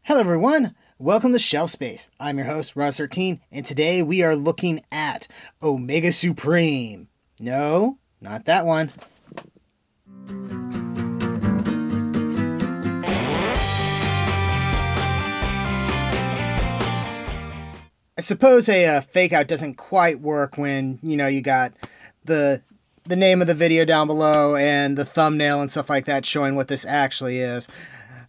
Hello everyone, welcome to Shelf Space. I'm your host, Ross13, and today we are looking at Omega Supreme. No, not that one. I suppose a fake out doesn't quite work when, you got the name of the video down below and the thumbnail and stuff like that showing what this actually is.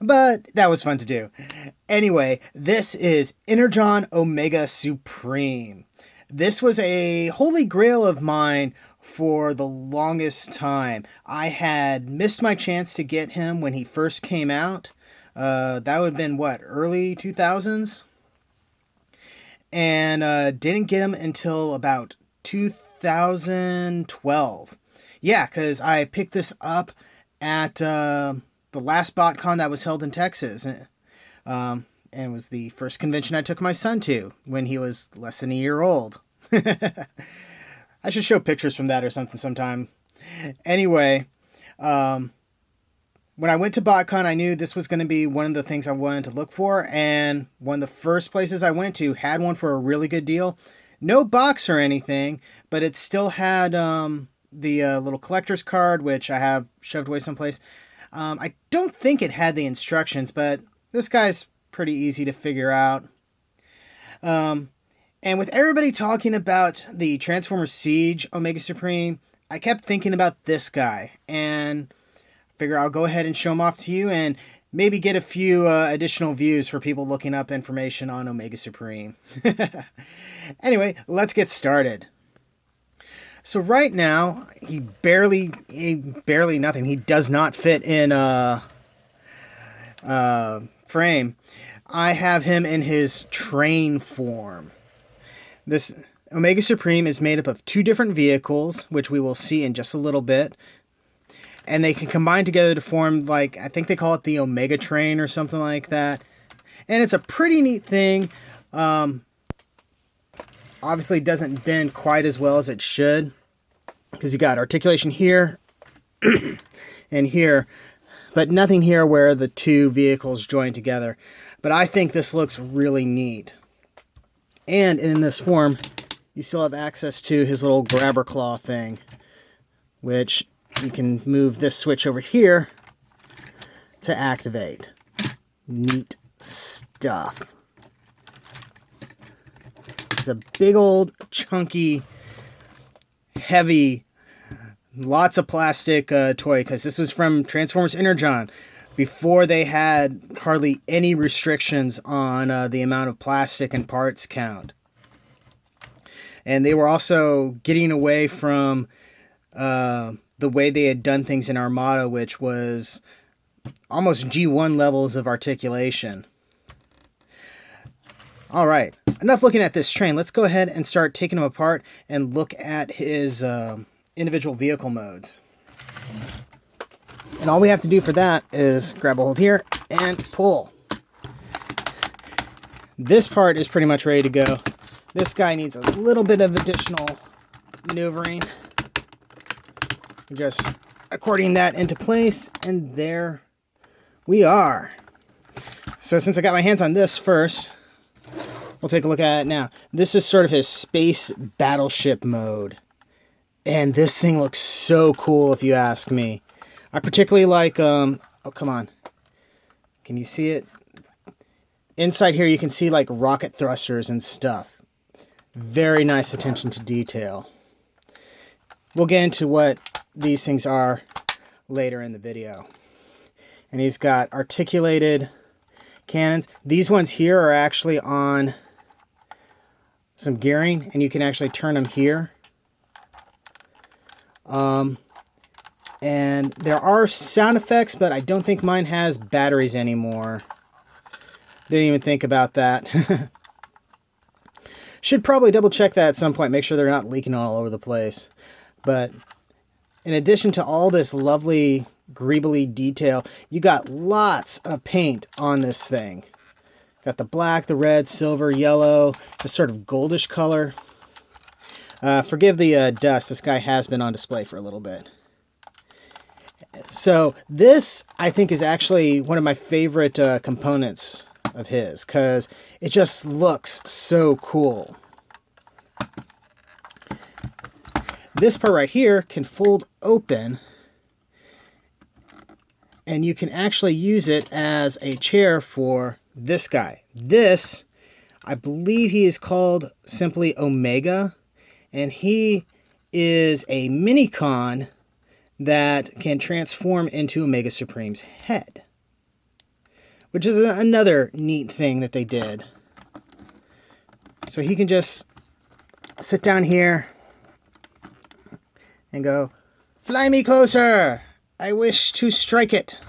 But that was fun to do. Anyway, this is Energon Omega Supreme. This was a holy grail of mine for the longest time. I had missed my chance to get him when he first came out. That would have been, early 2000s? And didn't get him until about 2012. Yeah, because I picked this up at the last BotCon that was held in Texas. And was the first convention I took my son to when he was less than a year old. I should show pictures from that or something sometime. Anyway, when I went to BotCon, I knew this was going to be one of the things I wanted to look for, and one of the first places I went to had one for a really good deal. No box or anything, but it still had the little collector's card, which I have shoved away someplace. I don't think it had the instructions, but this guy's pretty easy to figure out. And with everybody talking about the Transformers Siege Omega Supreme, I kept thinking about this guy, and figure I'll go ahead and show him off to you and maybe get a few additional views for people looking up information on Omega Supreme. Anyway, let's get started. So right now, he barely nothing. He does not fit in a frame. I have him in his train form. This Omega Supreme is made up of two different vehicles, which we will see in just a little bit. And they can combine together to form, I think they call it the Omega Train or something like that. And it's a pretty neat thing. Obviously, it doesn't bend quite as well as it should, because you got articulation here and here, but nothing here where the two vehicles join together. But I think this looks really neat. And in this form, you still have access to his little grabber claw thing, which you can move this switch over here to activate. Neat stuff. It's a big old, chunky, heavy, lots of plastic toy, because this was from Transformers Energon, before they had hardly any restrictions on the amount of plastic and parts count. And they were also getting away from the way they had done things in Armada, which was almost G1 levels of articulation. All right, enough looking at this train. Let's go ahead and start taking him apart and look at his individual vehicle modes. And all we have to do for that is grab a hold here and pull. This part is pretty much ready to go. This guy needs a little bit of additional maneuvering. Just according that into place, and there we are. So since I got my hands on this first, we'll take a look at it now. This is sort of his space battleship mode. And this thing looks so cool, if you ask me. I particularly like, oh, come on. Can you see it? Inside here, you can see, rocket thrusters and stuff. Very nice attention to detail. We'll get into what these things are later in the video. And he's got articulated cannons. These ones here are actually on some gearing, and you can actually turn them here. And there are sound effects, but I don't think mine has batteries anymore. Didn't even think about that. Should probably double check that at some point, make sure they're not leaking all over the place. But in addition to all this lovely greebly detail, you got lots of paint on this thing. Got the black, the red, silver, yellow, this sort of goldish color. Forgive the dust, this guy has been on display for a little bit. So this, I think, is actually one of my favorite components of his because it just looks so cool. This part right here can fold open, and you can actually use it as a chair for this guy. This, I believe he is called simply Omega, and he is a mini-con that can transform into Omega Supreme's head, which is another neat thing that they did. So he can just sit down here and go, "Fly me closer! I wish to strike it."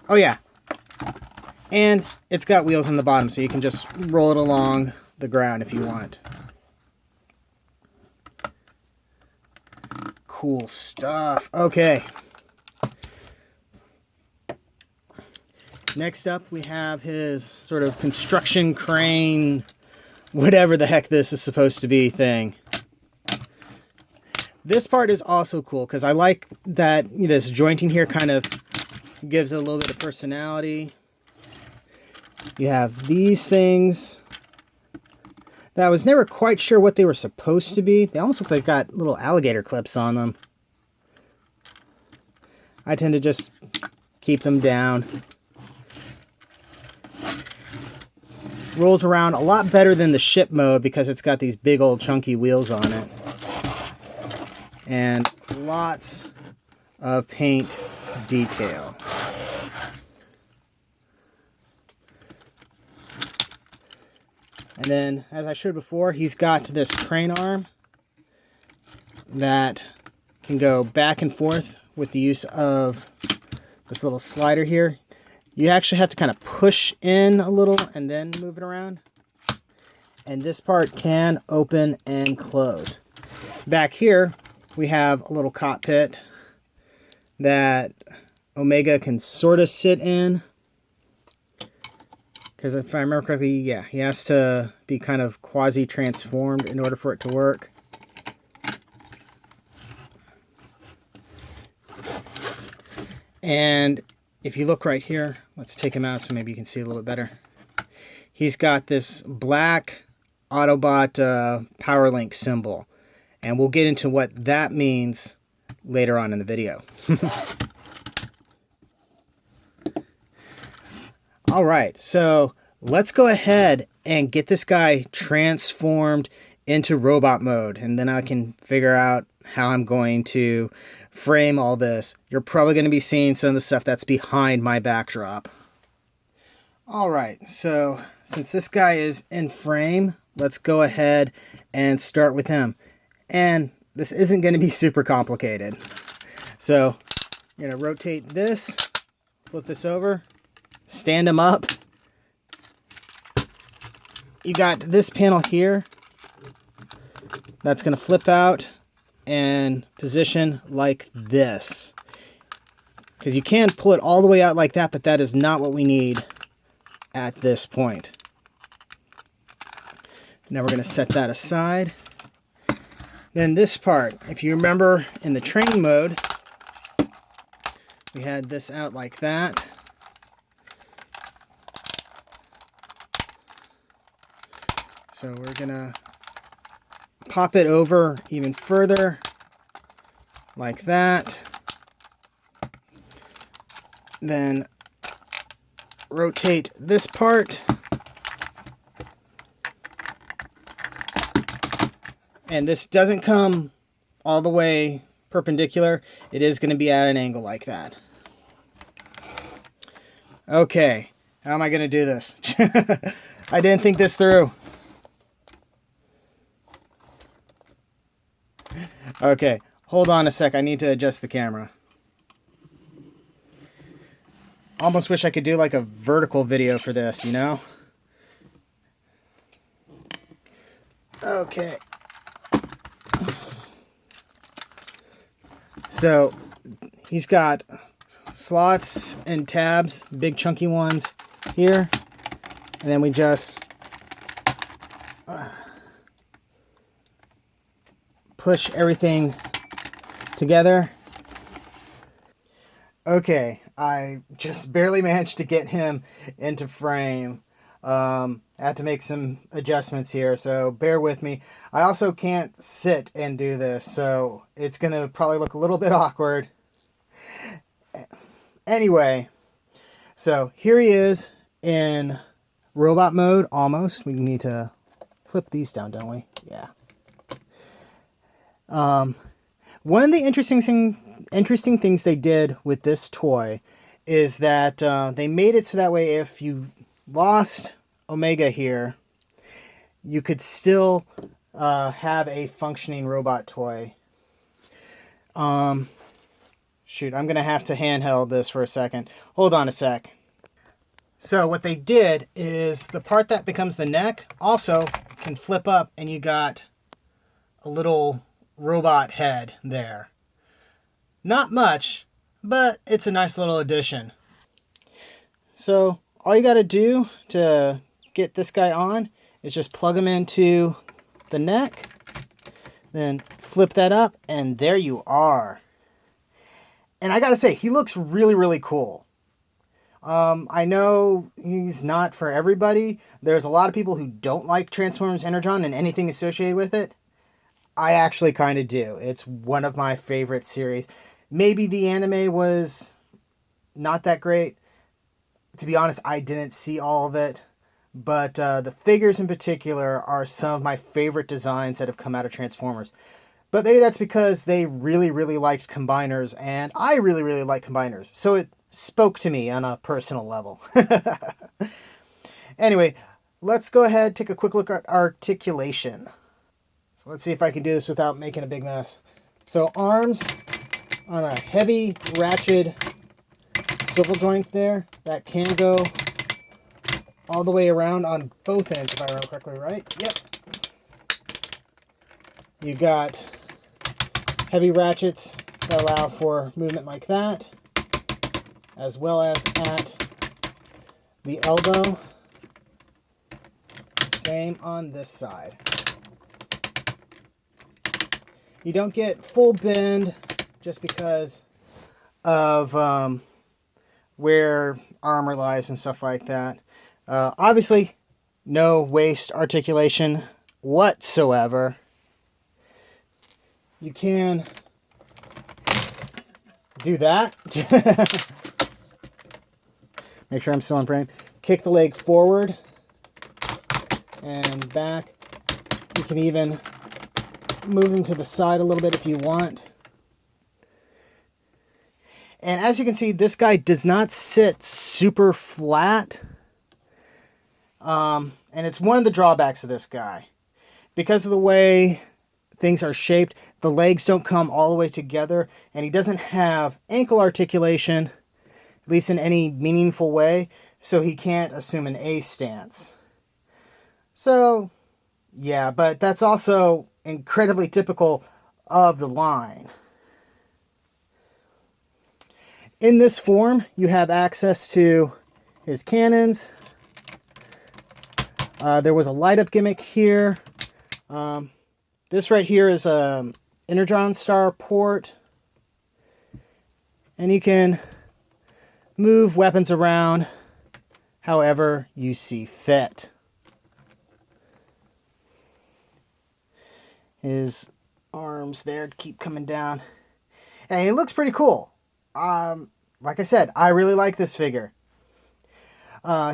Oh yeah. And it's got wheels on the bottom, so you can just roll it along the ground if you want. Cool stuff. Okay. Next up, we have his sort of construction crane, whatever the heck this is supposed to be thing. This part is also cool because I like that this jointing here kind of gives it a little bit of personality. You have these things that I was never quite sure what they were supposed to be. They almost look like they got little alligator clips on them. I tend to just keep them down. Rolls around a lot better than the ship mode because it's got these big old chunky wheels on it. And lots of paint detail. And then, as I showed before, he's got this crane arm that can go back and forth with the use of this little slider here. You actually have to kind of push in a little and then move it around. And this part can open and close. Back here, we have a little cockpit that Omega can sort of sit in. Because if I remember correctly, yeah, he has to be kind of quasi-transformed in order for it to work. And if you look right here, let's take him out so maybe you can see a little bit better. He's got this black Autobot Powerlink symbol. And we'll get into what that means later on in the video. All right, so let's go ahead and get this guy transformed into robot mode, and then I can figure out how I'm going to frame all this. You're probably going to be seeing some of the stuff that's behind my backdrop. All right, so since this guy is in frame, let's go ahead and start with him. And this isn't going to be super complicated. So you're going to rotate this, flip this over, stand him up. You got this panel here that's going to flip out and position like this. Because you can pull it all the way out like that, but that is not what we need at this point. Now we're going to set that aside. Then this part, if you remember in the train mode, we had this out like that. So we're gonna pop it over even further, like that. Then rotate this part. And this doesn't come all the way perpendicular. It is going to be at an angle like that. Okay, how am I going to do this? I didn't think this through. Okay, hold on a sec. I need to adjust the camera. Almost wish I could do like a vertical video for this, you know? Okay. So he's got slots and tabs, big chunky ones here. And then we just push everything together. Okay, I just barely managed to get him into frame. I had to make some adjustments here, so bear with me. I also can't sit and do this, so it's going to probably look a little bit awkward. Anyway, so here he is in robot mode, almost. We need to flip these down, don't we? Yeah. One of the interesting things they did with this toy is that they made it so that way if you lost Omega here, you could still have a functioning robot toy. Shoot, I'm going to have to handheld this for a second. Hold on a sec. So what they did is the part that becomes the neck also can flip up, and you got a little robot head there. Not much, but it's a nice little addition. So all you got to do to get this guy on is just plug him into the neck, then flip that up, and there you are. And I gotta say, he looks really, really cool. I know he's not for everybody. There's a lot of people who don't like Transformers Energon and anything associated with it. I actually kind of do. It's one of my favorite series. Maybe the anime was not that great. To be honest, I didn't see all of it. But the figures in particular are some of my favorite designs that have come out of Transformers. But maybe that's because they really, really liked combiners, and I really, really like combiners. So it spoke to me on a personal level. Anyway, let's go ahead and take a quick look at articulation. So let's see if I can do this without making a big mess. So arms on a heavy ratchet swivel joint there. That can go all the way around on both ends, if I remember correctly, right? Yep. You got heavy ratchets that allow for movement like that, as well as at the elbow. Same on this side. You don't get full bend just because of where armor lies and stuff like that. Obviously, no waist articulation whatsoever. You can do that. Make sure I'm still in frame. Kick the leg forward and back. You can even move them to the side a little bit if you want. And as you can see, this guy does not sit super flat. And it's one of the drawbacks of this guy. Because of the way things are shaped, the legs don't come all the way together, and he doesn't have ankle articulation, at least in any meaningful way, so he can't assume an A stance. So, yeah, but that's also incredibly typical of the line. In this form, you have access to his cannons. There was a light-up gimmick here. This right here is a Energon Star port. And you can move weapons around however you see fit. His arms there keep coming down. And he looks pretty cool. Like I said, I really like this figure.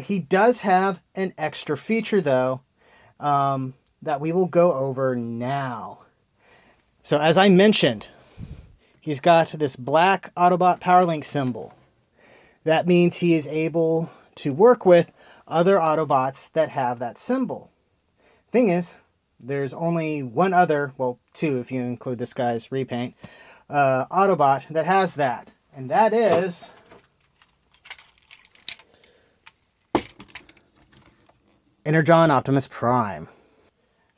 He does have an extra feature, though, that we will go over now. So as I mentioned, he's got this black Autobot Powerlink symbol. That means he is able to work with other Autobots that have that symbol. Thing is, there's only one other, well, two if you include this guy's repaint, Autobot that has that. And that is Energon Optimus Prime.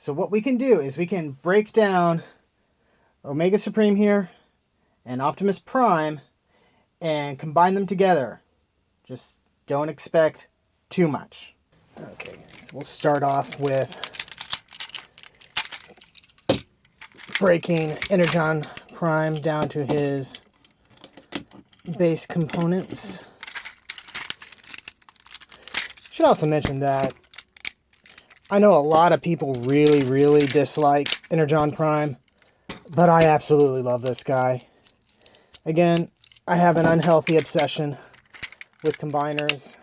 So what we can do is we can break down Omega Supreme here and Optimus Prime and combine them together. Just don't expect too much. Okay, so we'll start off with breaking Energon Prime down to his base components. Should also mention that I know a lot of people really dislike Energon Prime, but I absolutely love this guy. Again, I have an unhealthy obsession with combiners,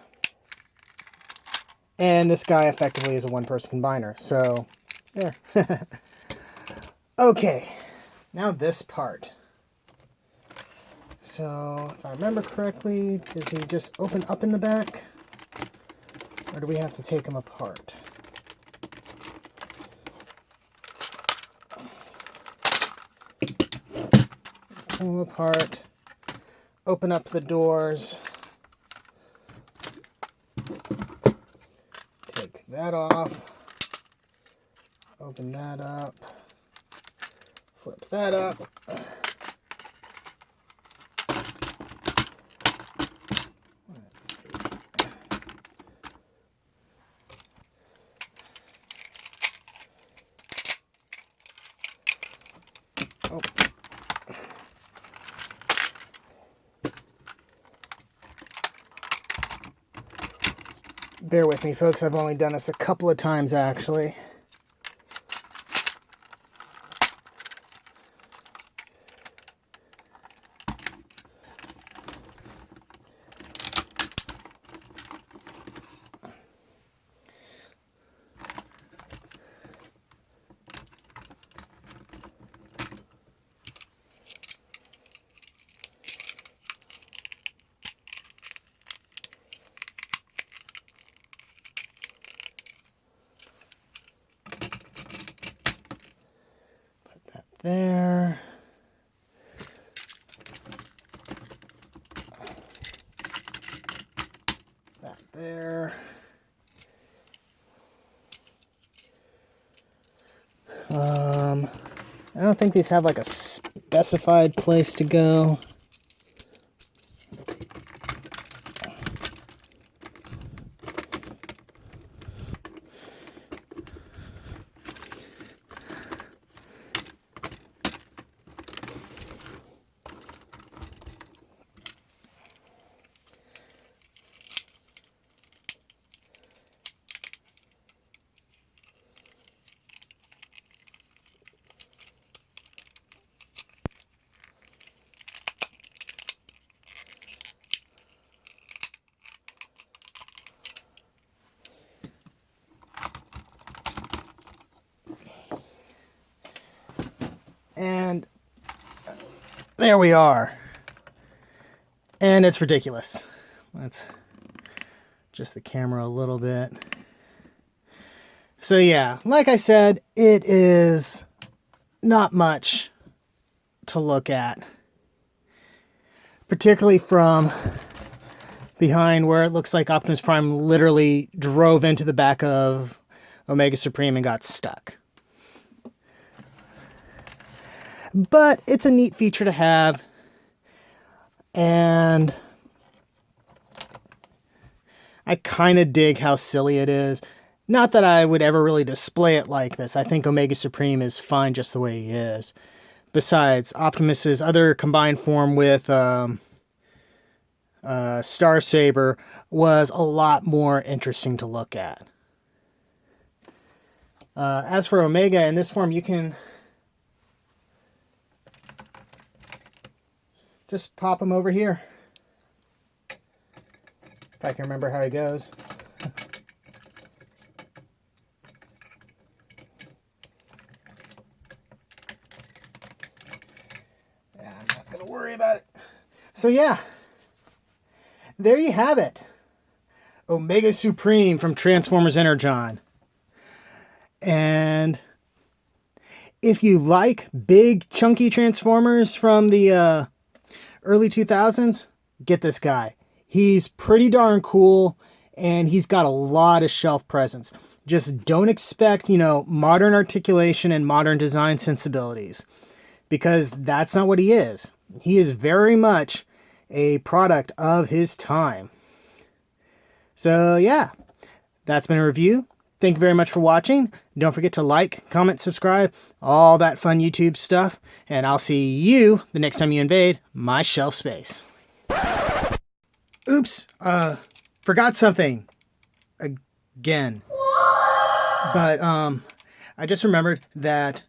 and this guy effectively is a one-person combiner, so there. Okay, now this part. So, if I remember correctly, does he just open up in the back? Or do we have to take him apart? Pull him apart. Open up the doors. Take that off. Open that up. Flip that up. Let's see. Oh. Bear with me, folks. I've only done this a couple of times, actually. There. That there. I don't think these have like a specified place to go. And there we are. And it's ridiculous. Let's adjust the camera a little bit. So yeah, like I said, it is not much to look at. Particularly from behind, where it looks like Optimus Prime literally drove into the back of Omega Supreme and got stuck. But it's a neat feature to have, and I kind of dig how silly it is. Not that I would ever really display it like this. I think Omega Supreme is fine just the way he is. Besides, Optimus's other combined form with Starsaber was a lot more interesting to look at. As for Omega, in this form, you can just pop him over here. If I can remember how he goes. Yeah, I'm not going to worry about it. So yeah, there you have it. Omega Supreme from Transformers Energon. And if you like big, chunky Transformers from the early 2000s, get this guy. He's pretty darn cool, and he's got a lot of shelf presence. Just don't expect, modern articulation and modern design sensibilities, because that's not what he is. He is very much a product of his time. So yeah, that's been a review. Thank you very much for watching. Don't forget to like, comment, subscribe, all that fun YouTube stuff. And I'll see you the next time you invade my shelf space. Oops, forgot something again. But I just remembered that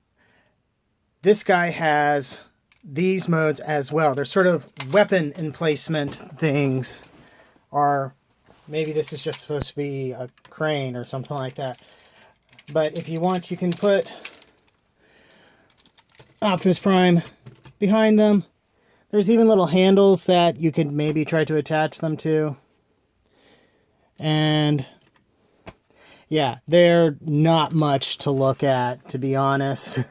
this guy has these modes as well. They're sort of weapon emplacement things, or maybe this is just supposed to be a crane or something like that. But if you want, you can put Optimus Prime behind them. There's even little handles that you could maybe try to attach them to. And yeah, they're not much to look at, to be honest.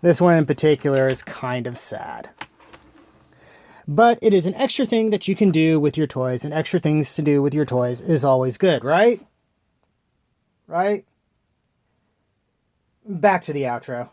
This one in particular is kind of sad. But it is an extra thing that you can do with your toys, and extra things to do with your toys is always good, right? Right? Back to the outro.